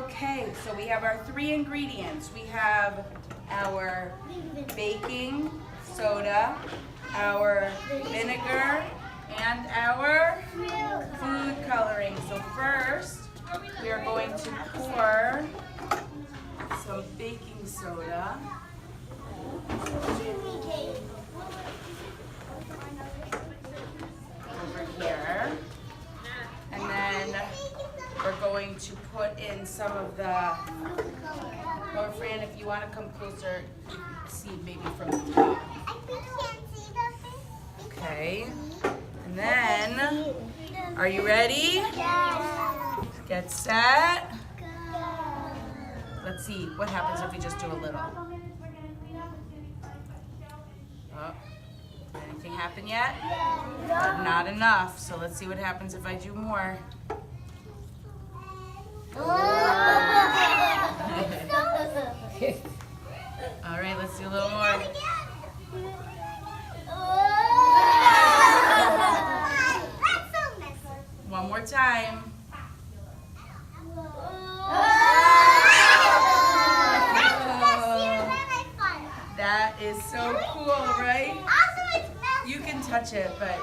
Okay, so we have our 3 ingredients. We have our baking soda, our vinegar, and our food coloring. So first, we are going to pour some baking soda over here. And then we're going to put in some of the, or Fran, if you want to come closer, you can see maybe from the top. Okay. And then, are you ready? Get set. Let's see what happens if we just do a little. Oh, anything happen yet? Not enough. So let's see what happens if I do more. All right, let's do a little more. One more time. That is so cool, right? You can touch it, but